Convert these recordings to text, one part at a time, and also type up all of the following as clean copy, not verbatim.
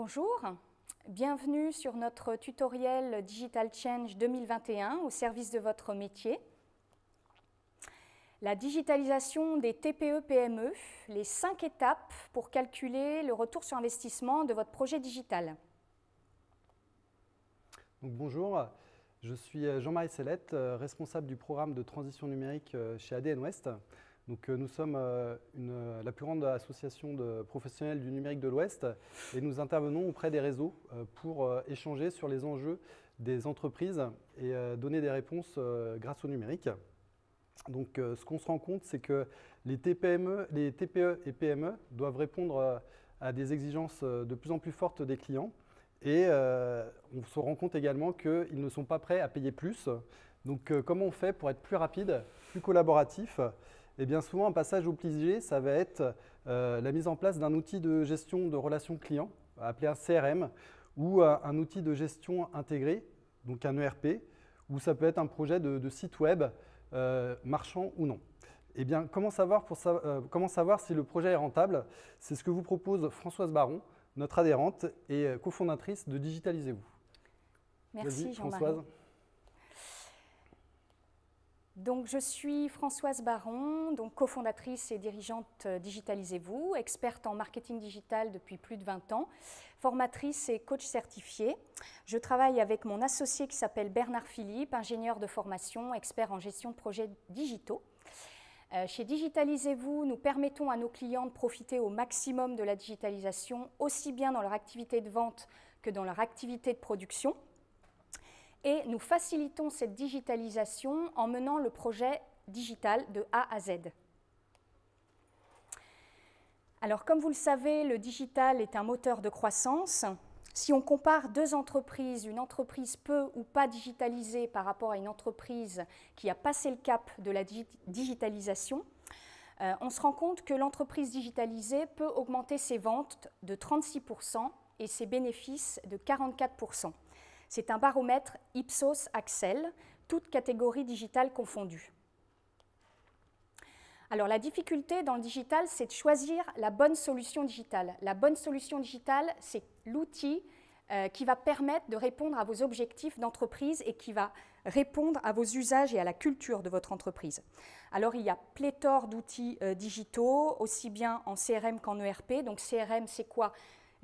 Bonjour, bienvenue sur notre tutoriel Digital Change 2021 au service de votre métier. La digitalisation des TPE-PME, les 5 étapes pour calculer le retour sur investissement de votre projet digital. Donc, bonjour, je suis Jean-Marie Sellette, responsable du programme de transition numérique chez ADN Ouest. Donc, nous sommes la plus grande association de professionnels du numérique de l'Ouest et nous intervenons auprès des réseaux pour échanger sur les enjeux des entreprises et donner des réponses grâce au numérique. Donc, ce qu'on se rend compte, c'est que les TPE et PME doivent répondre à des exigences de plus en plus fortes des clients. Et on se rend compte également qu'ils ne sont pas prêts à payer plus. Donc, comment on fait pour être plus rapide, plus collaboratif? Et bien souvent, un passage obligé, ça va être la mise en place d'un outil de gestion de relations clients, appelé un CRM, ou un outil de gestion intégré, donc un ERP, ou ça peut être un projet de site web, marchand ou non. Eh bien, comment savoir si le projet est rentable? C'est ce que vous propose Françoise Baron, notre adhérente et cofondatrice de Digitalisez-vous. Merci Jean-Marie. Donc, je suis Françoise Baron, cofondatrice et dirigeante Digitalisez-vous, experte en marketing digital depuis plus de 20 ans, formatrice et coach certifiée. Je travaille avec mon associé qui s'appelle Bernard Philippe, ingénieur de formation, expert en gestion de projets digitaux. Chez Digitalisez-vous, nous permettons à nos clients de profiter au maximum de la digitalisation, aussi bien dans leur activité de vente que dans leur activité de production. Et nous facilitons cette digitalisation en menant le projet digital de A à Z. Alors, comme vous le savez, le digital est un moteur de croissance. Si on compare deux entreprises, une entreprise peu ou pas digitalisée par rapport à une entreprise qui a passé le cap de la digitalisation, on se rend compte que l'entreprise digitalisée peut augmenter ses ventes de 36% et ses bénéfices de 44%. C'est un baromètre Ipsos Axel, toutes catégories digitales confondues. Alors, la difficulté dans le digital, c'est de choisir la bonne solution digitale. La bonne solution digitale, c'est l'outil qui va permettre de répondre à vos objectifs d'entreprise et qui va répondre à vos usages et à la culture de votre entreprise. Alors, il y a pléthore d'outils digitaux, aussi bien en CRM qu'en ERP. Donc, CRM, c'est quoi?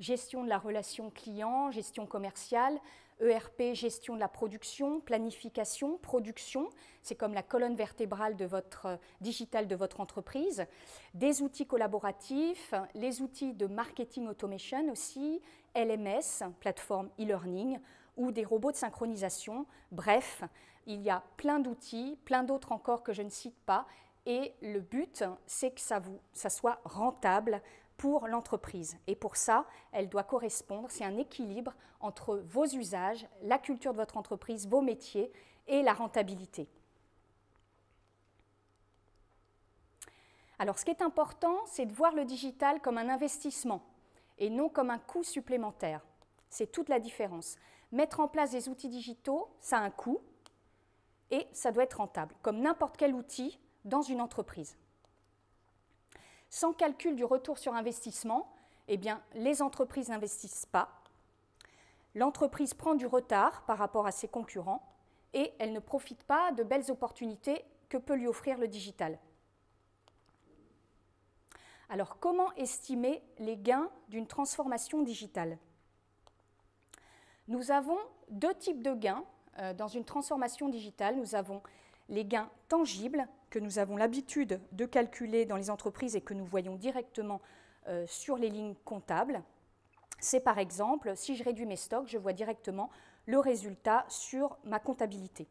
Gestion de la relation client, gestion commerciale. ERP, gestion de la production, planification, production, c'est comme la colonne vertébrale de votre digital de votre entreprise. Des outils collaboratifs, les outils de marketing automation aussi, LMS, plateforme e-learning, ou des robots de synchronisation. Bref, il y a plein d'outils, plein d'autres encore que je ne cite pas, et le but, c'est que ça soit rentable pour l'entreprise. Et pour ça, elle doit correspondre, c'est un équilibre entre vos usages, la culture de votre entreprise, vos métiers et la rentabilité. Alors, ce qui est important, c'est de voir le digital comme un investissement et non comme un coût supplémentaire. C'est toute la différence. Mettre en place des outils digitaux, ça a un coût et ça doit être rentable, comme n'importe quel outil dans une entreprise. Sans calcul du retour sur investissement, eh bien, les entreprises n'investissent pas. L'entreprise prend du retard par rapport à ses concurrents et elle ne profite pas de belles opportunités que peut lui offrir le digital. Alors, comment estimer les gains d'une transformation digitale? Nous avons deux types de gains dans une transformation digitale. Nous avons les gains tangibles que nous avons l'habitude de calculer dans les entreprises et que nous voyons directement sur les lignes comptables. C'est par exemple, si je réduis mes stocks, je vois directement le résultat sur ma comptabilité.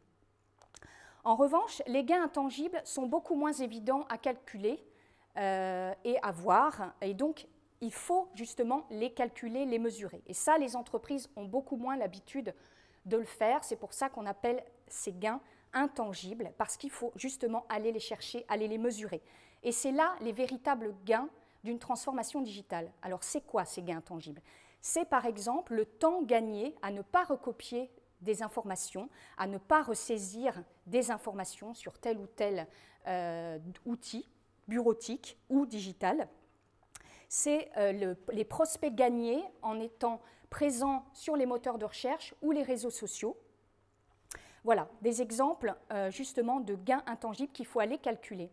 En revanche, les gains intangibles sont beaucoup moins évidents à calculer et à voir, et donc il faut justement les calculer, les mesurer. Et ça, les entreprises ont beaucoup moins l'habitude de le faire, c'est pour ça qu'on appelle ces gains intangibles, parce qu'il faut justement aller les chercher, aller les mesurer. Et c'est là les véritables gains d'une transformation digitale. Alors, c'est quoi ces gains intangibles? C'est par exemple le temps gagné à ne pas recopier des informations, à ne pas ressaisir des informations sur tel ou tel outil bureautique ou digital. c'est les prospects gagnés en étant présents sur les moteurs de recherche ou les réseaux sociaux. Voilà, des exemples justement de gains intangibles qu'il faut aller calculer.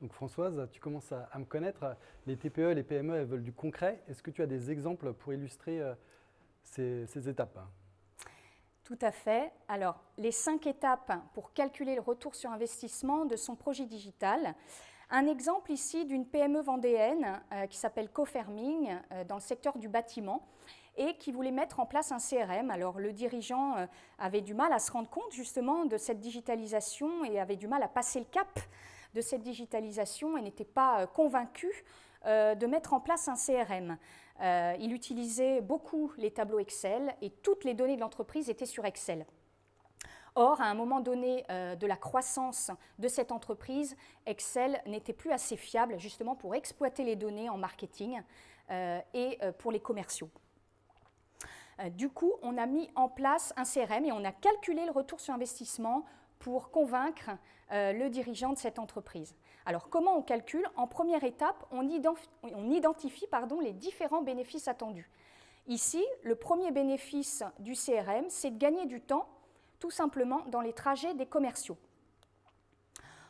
Donc Françoise, tu commences à me connaître. Les TPE, les PME, elles veulent du concret. Est-ce que tu as des exemples pour illustrer ces étapes? Tout à fait. Alors, les 5 étapes pour calculer le retour sur investissement de son projet digital. Un exemple ici d'une PME vendéenne qui s'appelle Coferming dans le secteur du bâtiment et qui voulait mettre en place un CRM. Alors, le dirigeant avait du mal à se rendre compte justement de cette digitalisation et avait du mal à passer le cap de cette digitalisation et n'était pas convaincu de mettre en place un CRM. Il utilisait beaucoup les tableaux Excel et toutes les données de l'entreprise étaient sur Excel. Or, à un moment donné de la croissance de cette entreprise, Excel n'était plus assez fiable justement pour exploiter les données en marketing et pour les commerciaux. Du coup, on a mis en place un CRM et on a calculé le retour sur investissement pour convaincre le dirigeant de cette entreprise. Alors, comment on calcule? En première étape, on identifie les différents bénéfices attendus. Ici, le premier bénéfice du CRM, c'est de gagner du temps, tout simplement dans les trajets des commerciaux.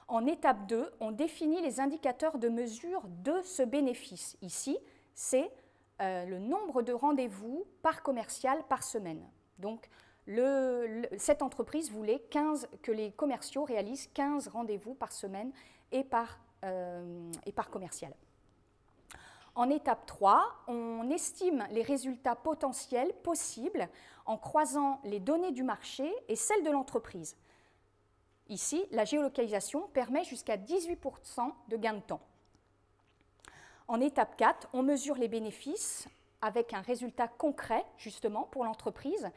En étape 2, on définit les indicateurs de mesure de ce bénéfice. Ici, c'est le nombre de rendez-vous par commercial par semaine. Donc, cette entreprise voulait que les commerciaux réalisent 15 rendez-vous par semaine et par commercial. En étape 3, on estime les résultats potentiels possibles en croisant les données du marché et celles de l'entreprise. Ici, la géolocalisation permet jusqu'à 18% de gain de temps. En étape 4, on mesure les bénéfices avec un résultat concret, justement, pour l'entreprise.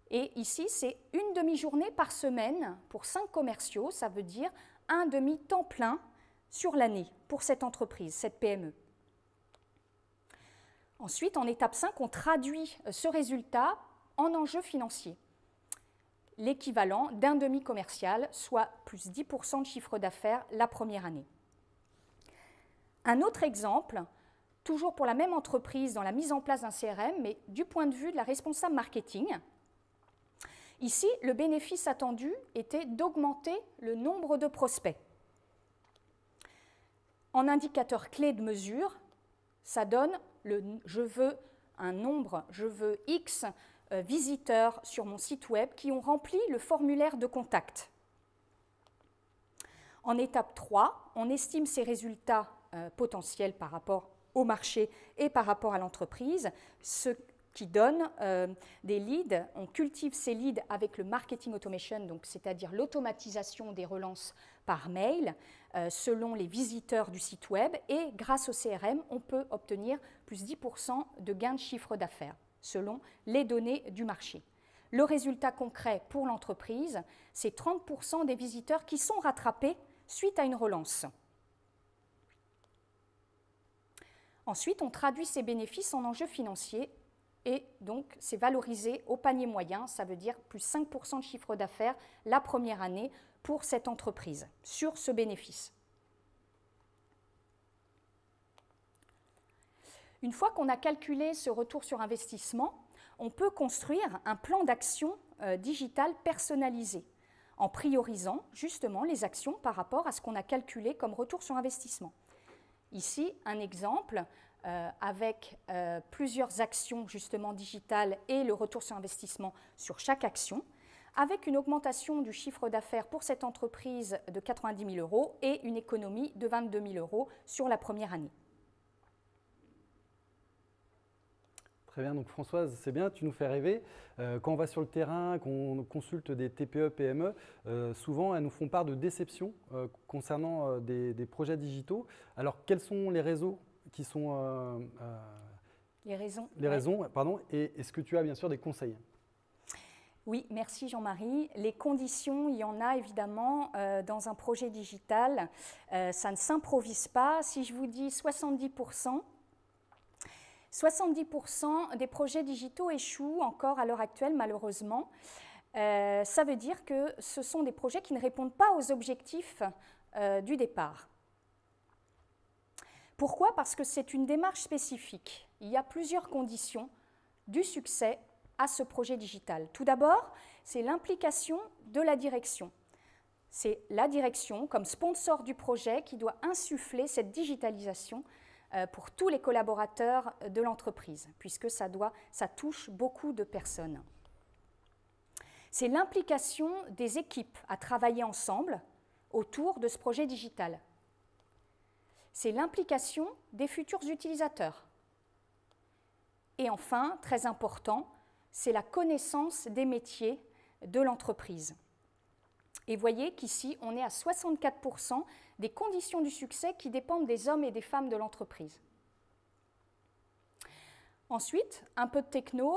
Et ici, c'est une demi-journée par semaine pour 5 commerciaux, ça veut dire un demi-temps plein sur l'année pour cette entreprise, cette PME. Ensuite, en étape 5, on traduit ce résultat en enjeux financiers. L'équivalent d'un demi-commercial, soit plus 10% de chiffre d'affaires la première année. Un autre exemple, toujours pour la même entreprise dans la mise en place d'un CRM, mais du point de vue de la responsable marketing. Ici, le bénéfice attendu était d'augmenter le nombre de prospects. En indicateur clé de mesure, ça donne je veux X visiteurs sur mon site web qui ont rempli le formulaire de contact. En étape 3, on estime ces résultats potentiels par rapport au marché et par rapport à l'entreprise, ce qui donne des leads. On cultive ces leads avec le marketing automation, donc c'est-à-dire l'automatisation des relances par mail selon les visiteurs du site web. Et grâce au CRM, on peut obtenir plus 10% de gain de chiffre d'affaires selon les données du marché. Le résultat concret pour l'entreprise, c'est 30% des visiteurs qui sont rattrapés suite à une relance. Ensuite, on traduit ces bénéfices en enjeux financiers et donc c'est valorisé au panier moyen, ça veut dire plus 5% de chiffre d'affaires la première année pour cette entreprise sur ce bénéfice. Une fois qu'on a calculé ce retour sur investissement, on peut construire un plan d'action digital personnalisé en priorisant justement les actions par rapport à ce qu'on a calculé comme retour sur investissement. Ici, un exemple avec plusieurs actions justement digitales et le retour sur investissement sur chaque action, avec une augmentation du chiffre d'affaires pour cette entreprise de 90 000 € et une économie de 22 000 € sur la première année. Très bien, donc Françoise, c'est bien, tu nous fais rêver. Quand on va sur le terrain, qu'on consulte des TPE, PME, souvent elles nous font part de déception concernant des projets digitaux. Alors, quels sont les réseaux qui sont… les raisons. Les raisons, pardon, et est-ce que tu as bien sûr des conseils? Oui, merci Jean-Marie. Les conditions, il y en a évidemment dans un projet digital. Ça ne s'improvise pas. Si je vous dis 70%, 70% des projets digitaux échouent encore à l'heure actuelle, malheureusement. Ça veut dire que ce sont des projets qui ne répondent pas aux objectifs du départ. Pourquoi? Parce que c'est une démarche spécifique. Il y a plusieurs conditions du succès à ce projet digital. Tout d'abord, c'est l'implication de la direction. C'est la direction, comme sponsor du projet, qui doit insuffler cette digitalisation pour tous les collaborateurs de l'entreprise, puisque ça touche beaucoup de personnes. C'est l'implication des équipes à travailler ensemble autour de ce projet digital. C'est l'implication des futurs utilisateurs. Et enfin, très important, c'est la connaissance des métiers de l'entreprise. Et voyez qu'ici, on est à 64% des conditions du succès qui dépendent des hommes et des femmes de l'entreprise. Ensuite, un peu de techno,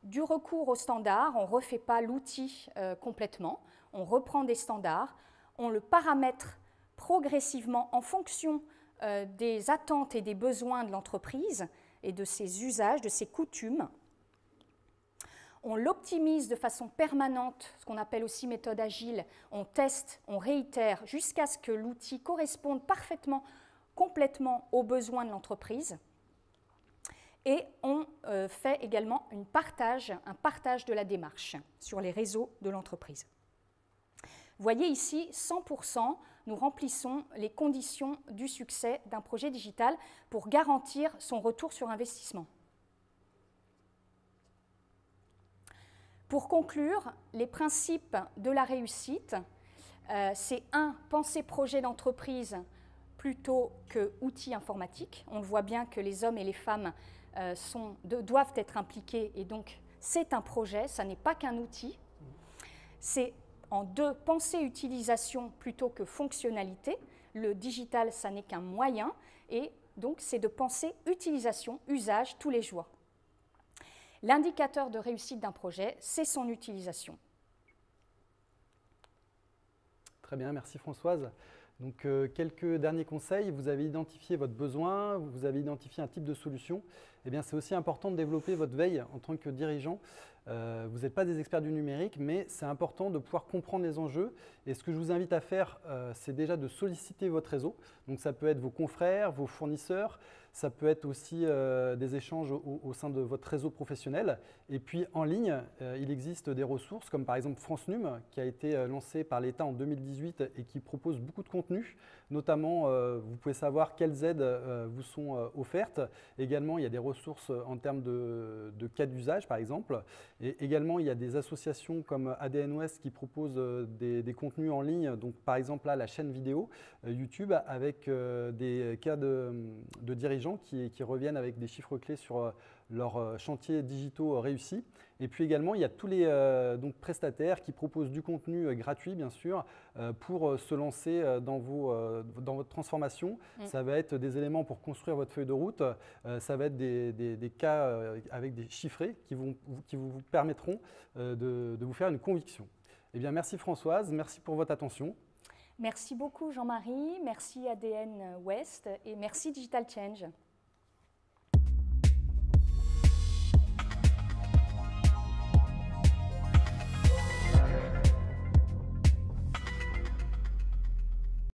du recours aux standards. On ne refait pas l'outil complètement, on reprend des standards, on le paramètre progressivement en fonction des attentes et des besoins de l'entreprise et de ses usages, de ses coutumes. On l'optimise de façon permanente, ce qu'on appelle aussi méthode agile. On teste, on réitère jusqu'à ce que l'outil corresponde parfaitement, complètement aux besoins de l'entreprise. Et on fait également un partage de la démarche sur les réseaux de l'entreprise. Vous voyez ici, 100%, nous remplissons les conditions du succès d'un projet digital pour garantir son retour sur investissement. Pour conclure, les principes de la réussite, c'est 1. Penser projet d'entreprise plutôt que outil informatique. On le voit bien que les hommes et les femmes doivent être impliqués et donc c'est un projet, ça n'est pas qu'un outil. C'est en 2, penser utilisation plutôt que fonctionnalité. Le digital, ça n'est qu'un moyen et donc c'est de penser utilisation, usage tous les jours. L'indicateur de réussite d'un projet, c'est son utilisation. Très bien, merci Françoise. Donc, quelques derniers conseils. Vous avez identifié votre besoin, vous avez identifié un type de solution. Eh bien, c'est aussi important de développer votre veille en tant que dirigeant. Vous n'êtes pas des experts du numérique, mais c'est important de pouvoir comprendre les enjeux. Et ce que je vous invite à faire, c'est déjà de solliciter votre réseau. Donc, ça peut être vos confrères, vos fournisseurs. Ça peut être aussi des échanges au sein de votre réseau professionnel. Et puis en ligne, il existe des ressources comme par exemple France Num qui a été lancé par l'État en 2018 et qui propose beaucoup de contenu. Notamment, vous pouvez savoir quelles aides vous sont offertes. Également, il y a des ressources en termes de cas d'usage par exemple. Et également, il y a des associations comme ADN Ouest qui proposent des contenus en ligne. Donc par exemple là, la chaîne vidéo YouTube avec des cas de dirigeants qui reviennent avec des chiffres clés sur leurs chantiers digitaux réussis. Et puis également, il y a tous les prestataires qui proposent du contenu gratuit, bien sûr, pour se lancer dans votre transformation. Ça va être des éléments pour construire votre feuille de route. Ça va être des cas avec des chiffrés qui vous permettront de vous faire une conviction. Eh bien, merci Françoise, merci pour votre attention. Merci beaucoup Jean-Marie, merci ADN Ouest et merci Digital Change.